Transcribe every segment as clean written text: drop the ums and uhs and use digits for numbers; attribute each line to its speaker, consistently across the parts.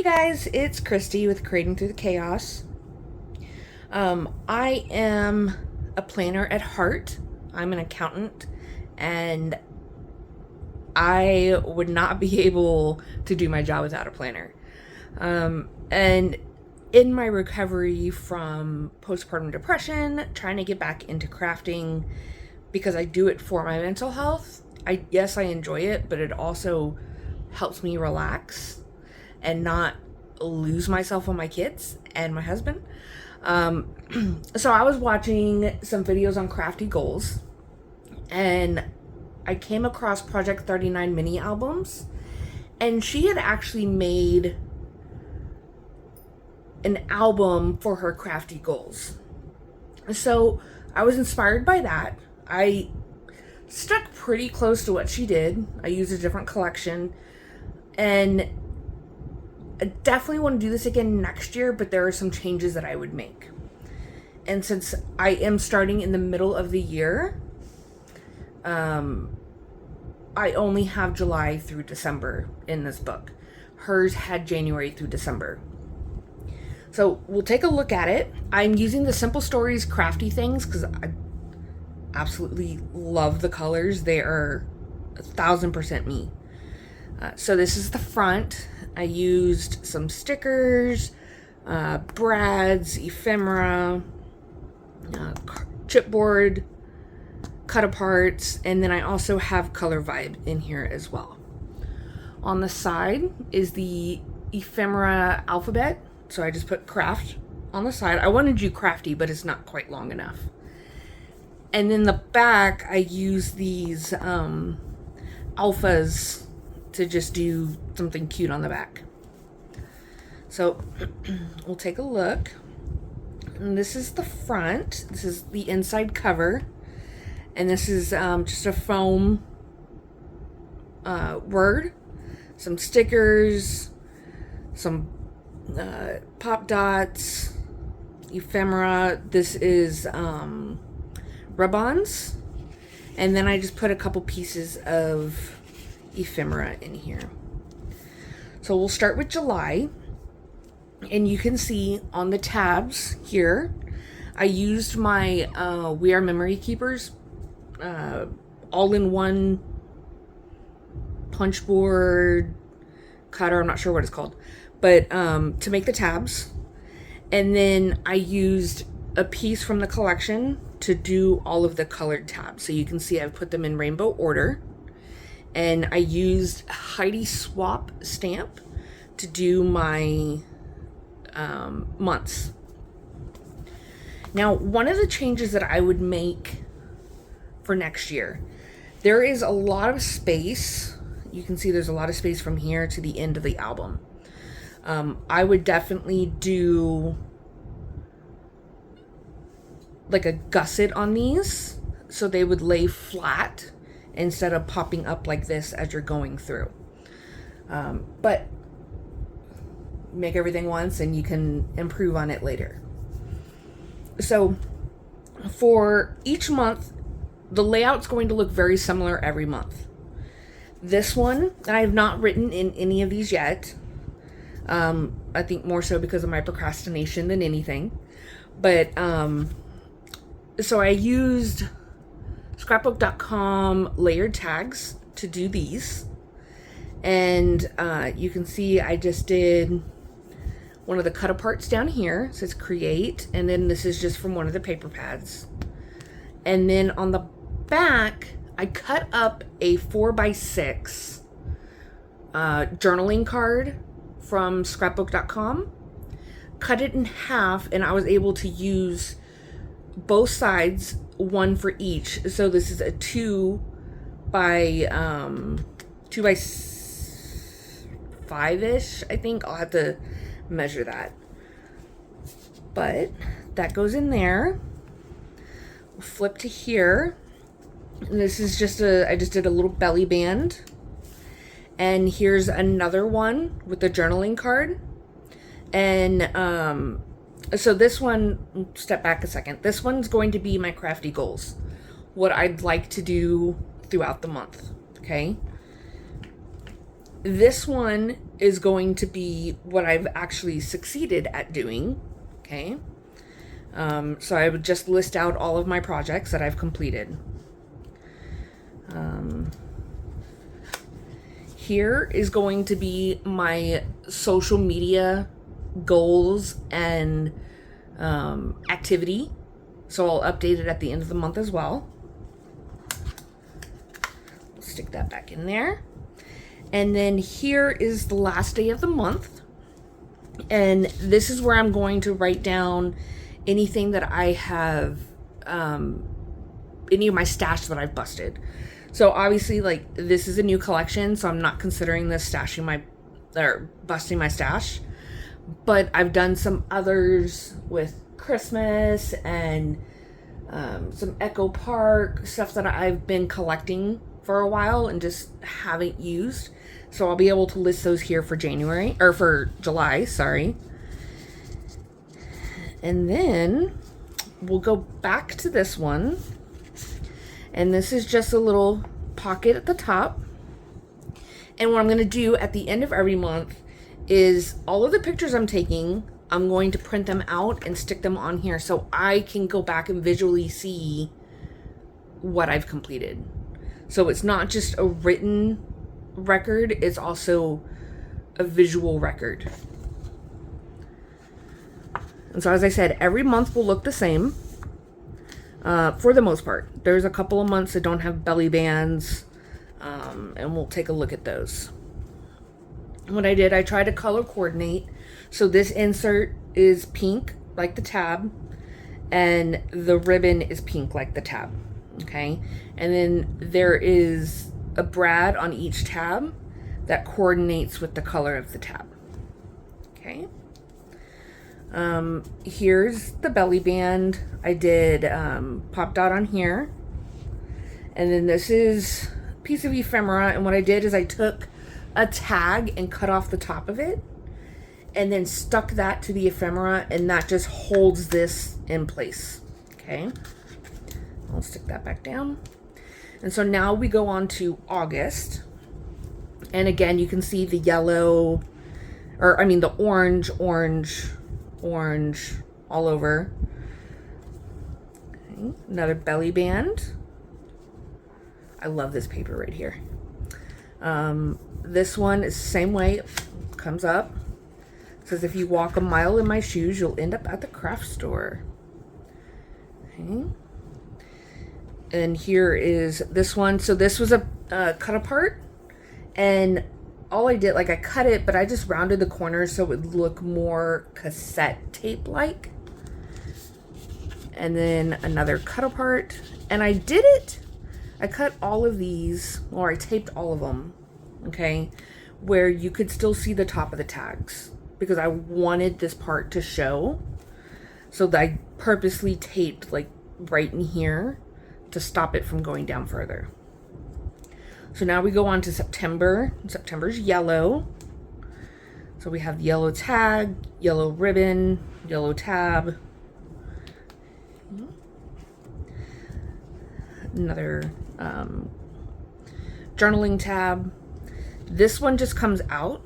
Speaker 1: Hey guys, it's Christy with Creating Through the Chaos. I am a planner at heart. I'm an accountant, and I would not be able to do my job without a planner. And in my recovery from postpartum depression, trying to get back into crafting because I do it for my mental health. Yes, I enjoy it, but it also helps me relax and not lose myself on my kids and my husband. So I was watching some videos on Crafty goals, and I came across Project 39 mini albums, and she had actually made an album for her Crafty goals. So I was inspired by that. I stuck pretty close to what she did. I used a different collection, and I definitely want to do this again next year, but there are some changes that I would make. And since I am starting in the middle of the year, I only have July through December in this book. Hers had January through December. So we'll take a look at it. I'm using the Simple Stories Crafty things because I absolutely love the colors. They are 1000% me. So this is the front. I used some stickers, brads, ephemera, chipboard, cut aparts, and then I also have Color Vibe in here as well. On the side is the ephemera alphabet, so I just put craft on the side. I wanted to do crafty, but it's not quite long enough. And then the back, I use these alphas to just do something cute on the back. So we'll take a look. And this is the front. This is the inside cover. And this is just a foam word, some stickers, some pop dots, ephemera. This is rub-ons. And then I just put a couple pieces of ephemera in here. So we'll start with July, and you can see on the tabs here I used my We Are Memory Keepers all-in-one punch board cutter. I'm not sure what it's called, but to make the tabs. And then I used a piece from the collection to do all of the colored tabs. So you can see I've put them in rainbow order. And I used Heidi Swap stamp to do my months. Now, one of the changes that I would make for next year, there is a lot of space. You can see there's a lot of space from here to the end of the album. I would definitely do like a gusset on these so they would lay flat instead of popping up like this as you're going through. But make everything once and you can improve on it later. So for each month, the layout's going to look very similar every month. This one, I have not written in any of these yet. I think more so because of my procrastination than anything. But so I used scrapbook.com layered tags to do these, and you can see I just did one of the cut aparts down here. It says create, and then this is just from one of the paper pads. And then on the back I cut up a 4x6 journaling card from scrapbook.com, cut it in half, and I was able to use both sides, one for each. So this is a 2 by 5-ish, I think. I'll have to measure that, but that goes in there. We'll flip to here. And this is just I just did a little belly band, and here's another one with the journaling card. And so this one, step back a second, this one's going to be my crafty goals, what I'd like to do throughout the month. Okay, this one is going to be what I've actually succeeded at doing. Okay. So I would just list out all of my projects that I've completed. Here is going to be my social media goals and activity. So I'll update it at the end of the month as well. Stick that back in there. And then here is the last day of the month. And this is where I'm going to write down anything that I have, any of my stash that I've busted. So obviously, like, this is a new collection, so I'm not considering this busting my stash. But I've done some others with Christmas and some Echo Park stuff that I've been collecting for a while and just haven't used. So I'll be able to list those here for July, sorry. And then we'll go back to this one. And this is just a little pocket at the top. And what I'm going to do at the end of every month is all of the pictures I'm taking, I'm going to print them out and stick them on here so I can go back and visually see what I've completed. So it's not just a written record, it's also a visual record. And so as I said, every month will look the same for the most part. There's a couple of months that don't have belly bands, and we'll take a look at those. What I did, I tried to color coordinate. So this insert is pink, like the tab, and the ribbon is pink, like the tab. Okay, and then there is a brad on each tab that coordinates with the color of the tab. Okay. Here's the belly band. I did pop dot on here, and then this is a piece of ephemera, and what I did is I took a tag and cut off the top of it and then stuck that to the ephemera, and that just holds this in place. Okay, I'll stick that back down. And so now we go on to August, and again you can see the yellow, or I mean the orange all over. Okay, another belly band. I love this paper right here. This one is the same way. It comes up. It says, if you walk a mile in my shoes, you'll end up at the craft store. Okay. And here is this one. So this was a cut apart, and all I did, like, I cut it, but I just rounded the corners so it would look more cassette tape like. And then another cut apart, and I cut all of these, or I taped all of them, okay, where you could still see the top of the tags, because I wanted this part to show. So that I purposely taped like right in here to stop it from going down further. So now we go on to September. September's yellow. So we have yellow tag, yellow ribbon, yellow tab. Another journaling tab. This one just comes out.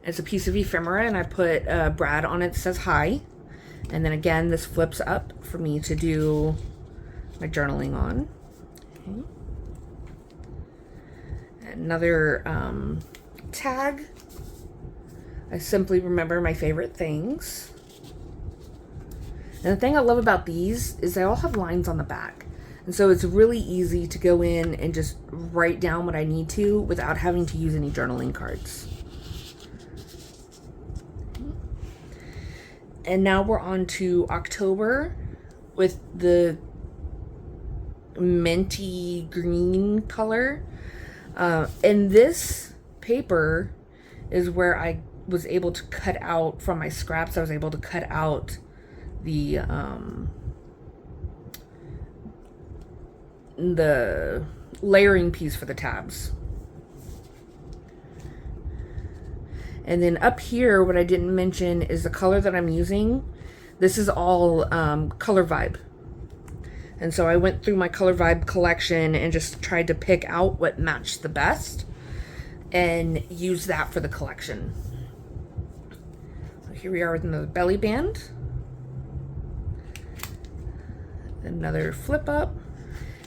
Speaker 1: It's a piece of ephemera, and I put a brad on it that says hi. And then again, this flips up for me to do my journaling on. Okay. Another tag. I simply remember my favorite things. And the thing I love about these is they all have lines on the back. And so it's really easy to go in and just write down what I need to without having to use any journaling cards. And now we're on to October with the minty green color. And this paper is where I was able to cut out from my scraps. I was able to cut out the layering piece for the tabs. And then up here, what I didn't mention is the color that I'm using. This is all Color Vibe. And so I went through my Color Vibe collection and just tried to pick out what matched the best. and use that for the collection. So here we are with another belly band. Another flip up.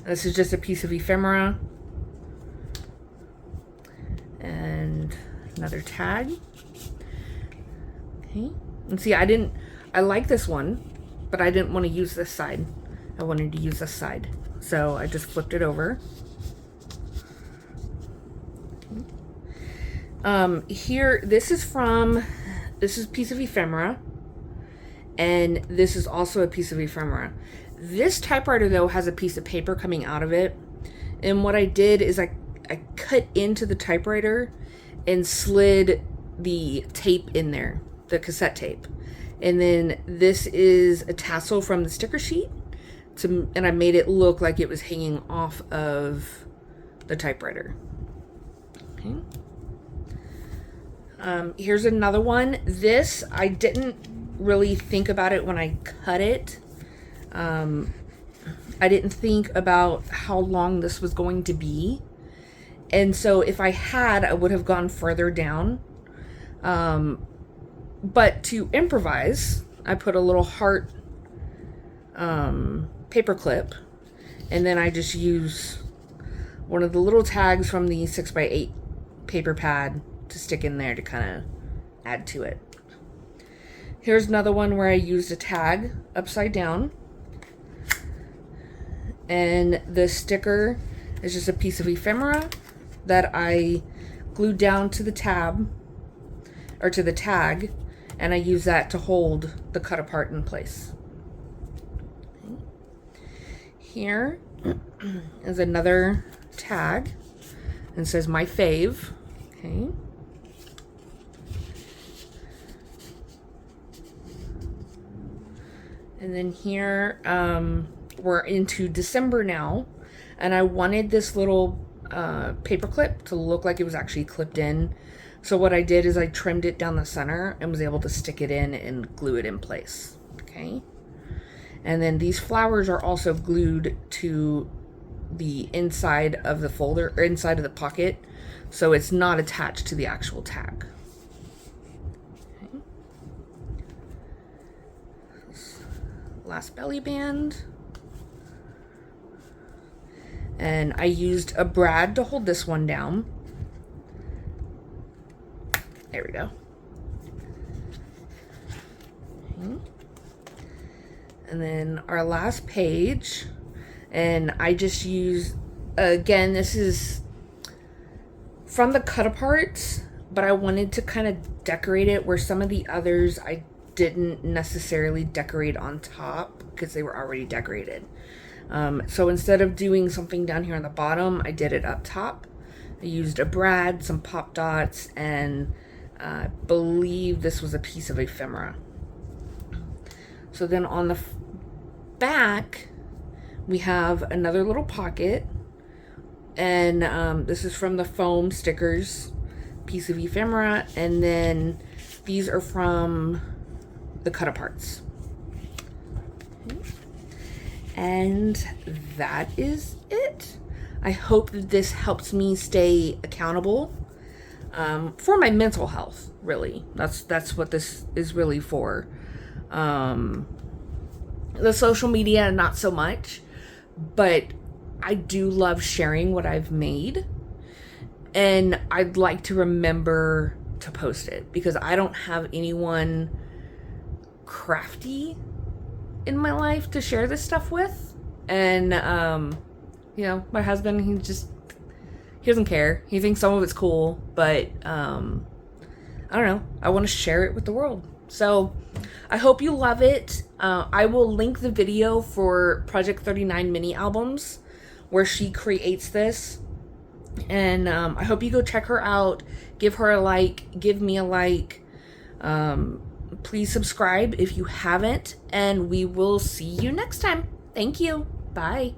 Speaker 1: This is just a piece of ephemera. And another tag. Okay. And see, I like this one, but I didn't want to use this side. I wanted to use this side. So I just flipped it over. Here, this is a piece of ephemera, and this is also a piece of ephemera. This typewriter, though, has a piece of paper coming out of it, and what I did is I cut into the typewriter and slid the tape in there, the cassette tape. And then this is a tassel from the sticker sheet, and I made it look like it was hanging off of the typewriter. Okay. Here's another one. This, I didn't really think about it when I cut it. I didn't think about how long this was going to be. And so if I had, I would have gone further down. But to improvise, I put a little heart paper clip, and then I just use one of the little tags from the 6x8 paper pad to stick in there to kind of add to it. Here's another one where I used a tag upside down, and the sticker is just a piece of ephemera that I glued down to the tab, or to the tag, and I use that to hold the cut apart in place. Okay. Here is another tag, and it says my fave. Okay. And then here, we're into December now, and I wanted this little paper clip to look like it was actually clipped in. So what I did is I trimmed it down the center and was able to stick it in and glue it in place. Okay. And then these flowers are also glued to the inside of the folder, or inside of the pocket, so it's not attached to the actual tag. Okay. Last belly band. And I used a brad to hold this one down. There we go. Okay. And then our last page, and I just use, again, this is from the cut aparts, but I wanted to kind of decorate it where some of the others I didn't necessarily decorate on top because they were already decorated. So instead of doing something down here on the bottom, I did it up top. I used a brad, some pop dots, and I believe this was a piece of ephemera. So then on the back, we have another little pocket, and this is from the foam stickers, piece of ephemera, and then these are from the cut aparts. Okay. And that is it. I hope that this helps me stay accountable for my mental health, really. That's what this is really for. The social media, not so much, but I do love sharing what I've made, and I'd like to remember to post it because I don't have anyone crafty in my life to share this stuff with. And you know, my husband, he doesn't care. He thinks some of it's cool, but I don't know, I want to share it with the world. So I hope you love it. I will link the video for Project 39 mini albums where she creates this, and I hope you go check her out. Give her a like, give me a like. Please subscribe if you haven't, and we will see you next time. Thank you. Bye.